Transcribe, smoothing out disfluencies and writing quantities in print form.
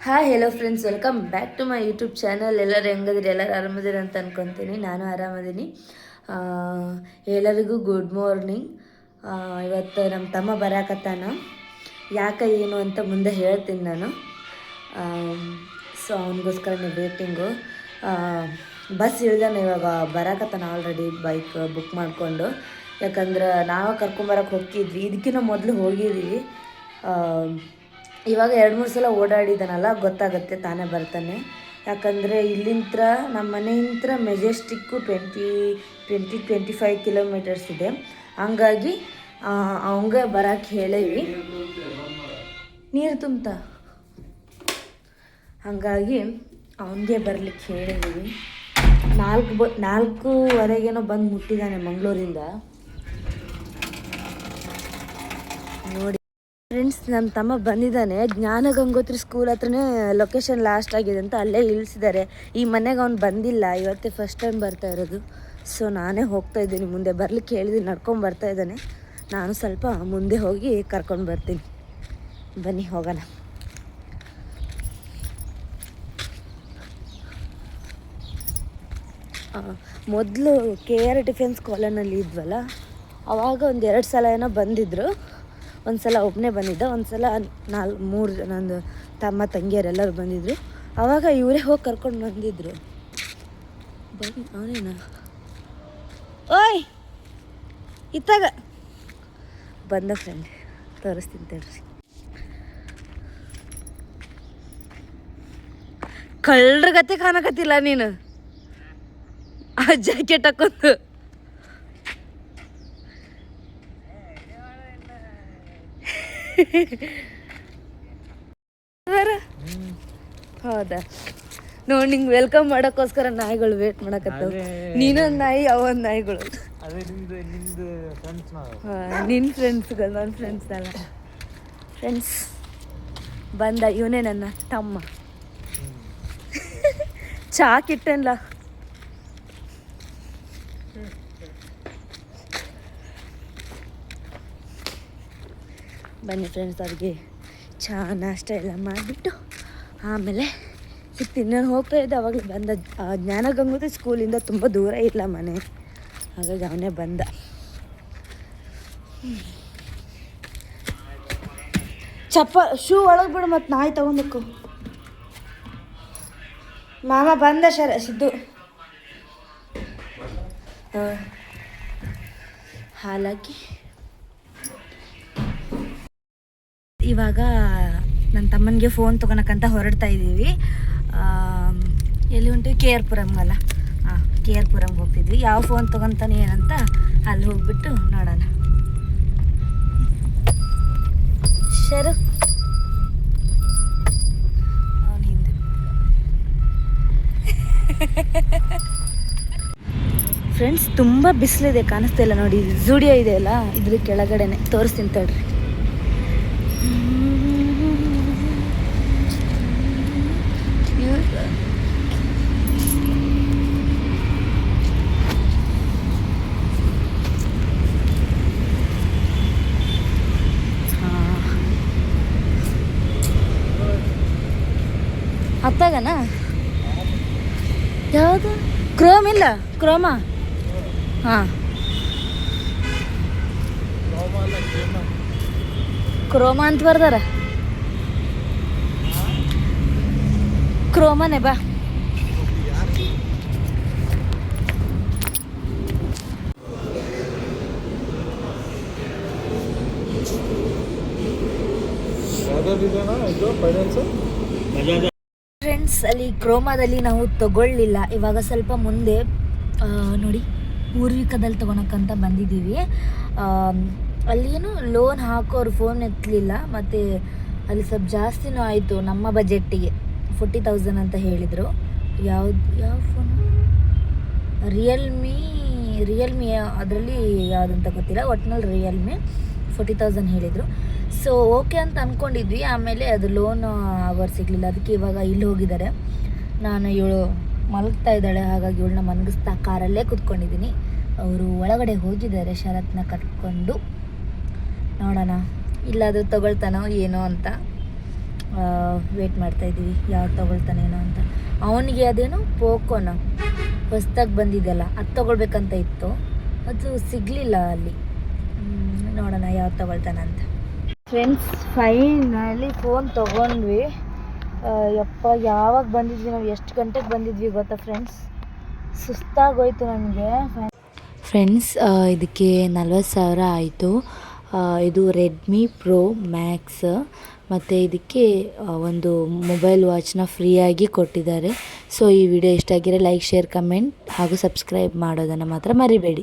Hi hello friends, welcome back to my YouTube channel. ಎಲ್ಲರೂ ಹೆಂಗದಿರಿ? ಎಲ್ಲರೂ ಆರಾಮದಿರಿ ಅಂತ ಅನ್ಕೊತೀನಿ. ನಾನು ಆರಾಮದೀನಿ. ಎಲ್ಲರಿಗೂ ಗುಡ್ ಮಾರ್ನಿಂಗ್. ಇವತ್ತು ನಮ್ಮ ತಮ್ಮ ಬರಾಕತ್ತಾನ. ಯಾಕೆ ಏನು ಅಂತ ಮುಂದೆ ಹೇಳ್ತೀನಿ ನಾನು. ಸೊ ಅವನಿಗೋಸ್ಕರನೇ ವೇಟಿಂಗು. ಬಸ್ ಇಳ್ದಾನೆ, ಇವಾಗ ಬರಾಕತ್ತಾನ ಆಲ್ರೆಡಿ ಬೈಕ್ ಬುಕ್ ಮಾಡಿಕೊಂಡು. ಯಾಕಂದ್ರೆ ನಾವು ಕರ್ಕೊಂಬರಕ್ಕೆ ಹೋಗ್ತಿದ್ವಿ, ಇದಕ್ಕಿಂತ ಮೊದಲು ಹೋಗಿದ್ವಿ. ಇವಾಗ 2-3 ಸಲ ಓಡಾಡಿದಾನಲ್ಲ, ಗೊತ್ತಾಗುತ್ತೆ ತಾನೇ ಬರ್ತಾನೆ. ಯಾಕಂದರೆ ಇಲ್ಲಿಂದ ನಮ್ಮ ಮನೆಯಿಂದ ಮೆಜೆಸ್ಟಿಕ್ಕು 20-25 ಕಿಲೋಮೀಟರ್ಸ್ ಇದೆ. ಹಂಗಾಗಿ ಅವಂಗೆ ಬರೋಕ್ಕೆ ಹೇಳೀವಿ, ನೀರು ತುಂಬ. ಹಾಗಾಗಿ ಅವನಿಗೆ ಬರ್ಲಿಕ್ಕೆ ಹೇಳಿದ್ದೀವಿ. 4:15 ಬಂದು ಮುಟ್ಟಿದ್ದಾನೆ ಮಂಗಳೂರಿಂದ. ನೋಡಿ ಫ್ರೆಂಡ್ಸ್, ನನ್ನ ತಮ್ಮ ಬಂದಿದ್ದಾನೆ. ಜ್ಞಾನ ಗಂಗೋತ್ರಿ ಸ್ಕೂಲ್ ಹತ್ರನೇ ಲೊಕೇಶನ್ ಲಾಸ್ಟ್ ಆಗಿದೆ ಅಂತ ಅಲ್ಲೇ ಇಳಿಸಿದ್ದಾರೆ. ಈ ಮನೆಗೆ ಅವ್ನು ಬಂದಿಲ್ಲ, ಇವತ್ತೇ ಫಸ್ಟ್ ಟೈಮ್ ಬರ್ತಾ ಇರೋದು. ಸೊ ನಾನೇ ಹೋಗ್ತಾ ಇದ್ದೀನಿ, ಮುಂದೆ ಬರ್ಲಿಕ್ಕೆ ಹೇಳಿದ್ದೀನಿ. ನಡ್ಕೊಂಡು ಬರ್ತಾ ಇದ್ದಾನೆ, ನಾನು ಸ್ವಲ್ಪ ಮುಂದೆ ಹೋಗಿ ಕರ್ಕೊಂಡು ಬರ್ತೀನಿ. ಬನ್ನಿ ಹೋಗೋಣ. ಮೊದಲು KR ಡಿಫೆನ್ಸ್ ಕಾಲೋನಲ್ಲಿ ಇದ್ವಲ್ಲ, ಆವಾಗ 1-2 ಸಲ ಏನೋ ಬಂದಿದ್ದರು. ಒಂದು ಸಲ ಒಬ್ಬನೇ ಬಂದಿದ್ದ, ಒಂದು ಸಲ 3 ನಂದು ತಮ್ಮ ತಂಗಿಯರೆಲ್ಲರೂ ಬಂದಿದ್ದರು. ಆವಾಗ ಇವರೇ ಹೋಗಿ ಕರ್ಕೊಂಡು ಬಂದಿದ್ದರು. ಬನ್ನಿ, ಅವನೇನ ಓಯ್ ಇತ್ತಾಗ ಬಂದ ಫ್ರೆಂಡ್, ತೋರಿಸ್ತೀನಿ ತೋರಿಸಿ. ಕಳ್ಳರ ಗತೆ ಕಾಣಕತ್ತಿಲ್ಲ ನೀನು, ಆ ಜಾಕೆಟ್ ಹಾಕೊಂಡು. ಹೌದಾ? ನೋಡಿ, ನಿಂಗೆ ವೆಲ್ಕಮ್ ಮಾಡೋಕ್ಕೋಸ್ಕರ ನಾಯಿಗಳು ವೇಟ್ ಮಾಡಕತ್ತಾವ. ನೀನೊಂದು ನಾಯಿ, ಅವೊಂದು ನಾಯಿಗಳು. ನಿನ್ನ ಫ್ರೆಂಡ್ಸ್ಗಳು, ನನ್ನ ಫ್ರೆಂಡ್ಸ್ ಅಲ್ಲ. ಫ್ರೆಂಡ್ಸ್ ಬಂದ, ಇವನೇ ನನ್ನ ತಮ್ಮ. ಚಾಕಿಟ್ಟಲ್ಲ. ಬನ್ನಿ ಫ್ರೆಂಡ್ಸ್, ಅವ್ರಿಗೆ ಚಹಾ ನಾಷ್ಟ ಎಲ್ಲ ಮಾಡಿಬಿಟ್ಟು ಆಮೇಲೆ ಸಿಗ್ತೀನಿ. ನಾನು ಹೋಗ್ತಾ ಇದ್ದೆ ಅವಾಗಲೇ ಬಂದ. ಜ್ಞಾನ ಗಂಗೋತ್ರಿ ಸ್ಕೂಲಿಂದ ತುಂಬ ದೂರ ಇಲ್ಲ ಮನೆ, ಹಾಗಾಗಿ ಅವನೇ ಬಂದ. ಶೂ ಒಳಗೆ ಬಿಡು, ಮತ್ತು ನಾಯಿ ತಗೊಂಬೇಕು. ಮಾಮ ಬಂದ ಸಿದ್ದು. ಹಾಲಾಕಿ ಇವಾಗ ನನ್ನ ತಮ್ಮನಿಗೆ ಫೋನ್ ತೊಗೊಳಕ್ಕಂತ ಹೊರಡ್ತಾ ಇದ್ದೀವಿ. ಎಲ್ಲಿ ಹೊಂಟಿವಿ? KR ಪುರಂಗಲ್ಲ. KR ಪುರಂಗೆ ಹೋಗ್ತಿದ್ವಿ. ಯಾವ ಫೋನ್ ತೊಗೊತಾನೆ ಏನಂತ ಅಲ್ಲಿ ಹೋಗ್ಬಿಟ್ಟು ನೋಡೋಣ. ಶರು ಅವನ ಹಿಂದೆ. ಫ್ರೆಂಡ್ಸ್, ತುಂಬ ಬಿಸಿಲಿದೆ, ಕಾಣಿಸ್ತಾ ಇಲ್ಲ ನೋಡಿ. ಜುಡಿಯೋ ಇದೆ ಅಲ್ಲ, ಇದ್ರ ಕೆಳಗಡೆನೆ ತೋರಿಸ್ತೀನಿ ತಡ್ರಿ. ಹತ್ತಾಗನ ಯಾವುದು? ಕ್ರೋಮ್ ಇಲ್ಲ, ಕ್ರೋಮಾ. ಹಾಂ, ಕ್ರೋಮಾ ಅಂತ ಬರ್ದಾರ. ಕ್ರೋಮಾನೇ ಬಾ. ಫ್ರೆಂಡ್ಸ್, ಅಲ್ಲಿ ಕ್ರೋಮಾದಲ್ಲಿ ನಾವು ತಗೊಳ್ಳಿಲ್ಲ. ಇವಾಗ ಸ್ವಲ್ಪ ಮುಂದೆ ನೋಡಿ, ಪೂರ್ವಿಕದಲ್ಲಿ ತೊಗೊಳಕ್ಕಂತ ಬಂದಿದ್ದೀವಿ. ಅಲ್ಲೇನು ಲೋನ್ ಹಾಕೋರು ಫೋನ್ ಎತ್ತಲಿಲ್ಲ, ಮತ್ತು ಅಲ್ಲಿ ಸ್ವಲ್ಪ ಜಾಸ್ತಿನೂ ಆಯಿತು ನಮ್ಮ ಬಜೆಟ್ಟಿಗೆ. 40,000 ಅಂತ ಹೇಳಿದರು. ಯಾವ ಫೋನು? ರಿಯಲ್ಮಿ ಅದರಲ್ಲಿ ಯಾವುದಂತ ಗೊತ್ತಿಲ್ಲ, ಒಟ್ಟಿನಲ್ಲಿ ರಿಯಲ್ಮಿ 40,000 ಹೇಳಿದರು. ಸೊ ಓಕೆ ಅಂತ ಅಂದ್ಕೊಂಡಿದ್ವಿ. ಆಮೇಲೆ ಅದು ಲೋನ್ ಆಗೋರು ಸಿಗಲಿಲ್ಲ. ಅದಕ್ಕೆ ಇವಾಗ ಇಲ್ಲಿ ಹೋಗಿದ್ದಾರೆ. ನಾನು ಇವಳು ಮಲಗ್ತಾ ಇದ್ದಾಳೆ, ಹಾಗಾಗಿ ಇವಳನ್ನ ಮಲಗಿಸ್ತಾ ಕಾರಲ್ಲೇ ಕೂತ್ಕೊಂಡಿದ್ದೀನಿ. ಅವರು ಒಳಗಡೆ ಹೋಗಿದ್ದಾರೆ ಶರತ್ನ ಕಟ್ಕೊಂಡು. ನೋಡೋಣ ಇಲ್ಲಾದರೂ ತೊಗೊಳ್ತಾನೋ ಏನೋ ಅಂತ. ವೇಟ್ ಮಾಡ್ತಾಯಿದ್ದೀವಿ ಯಾವ್ದು ತೊಗೊಳ್ತಾನೇನೋ ಅಂತ. ಅವನಿಗೆ ಅದೇನೋ ಪೋಕೋನ ಹೊಸ್ದಾಗಿ ಬಂದಿದ್ದೆಲ್ಲ ಅದು ತೊಗೊಳ್ಬೇಕಂತ ಇತ್ತು, ಅದು ಸಿಗಲಿಲ್ಲ ಅಲ್ಲಿ. ನೋಡೋಣ ಯಾವ್ದು ತೊಗೊಳ್ತಾನಂತ. ಫ್ರೆಂಡ್ಸ್ ಫೈನಲಿ ಫೋನ್ ತೊಗೊಂಡ್ವಿ. ಯಪ್ಪ ಯಾವಾಗ ಬಂದಿದ್ವಿ ನಾವು, ಎಷ್ಟು ಗಂಟೆಗೆ ಬಂದಿದ್ವಿ ಗೊತ್ತಾ ಫ್ರೆಂಡ್ಸ್, ಸುಸ್ತಾಗೋಯ್ತು ನನಗೆ. ಫ್ರೆಂಡ್ಸ್ ಇದಕ್ಕೆ 40,000 ಆಯಿತು. ಇದು ರೆಡ್ಮಿ ಪ್ರೋ ಮ್ಯಾಕ್ಸ್, ಮತ್ತು ಇದಕ್ಕೆ ಒಂದು ಮೊಬೈಲ್ ವಾಚ್ನ ಫ್ರೀಯಾಗಿ ಕೊಟ್ಟಿದ್ದಾರೆ. ಸೊ ಈ ವಿಡಿಯೋ ಇಷ್ಟ ಆಗಿರೋ ಲೈಕ್, ಶೇರ್, ಕಮೆಂಟ್ ಹಾಗೂ ಸಬ್ಸ್ಕ್ರೈಬ್ ಮಾಡೋದನ್ನು ಮಾತ್ರ ಮರಿಬೇಡಿ.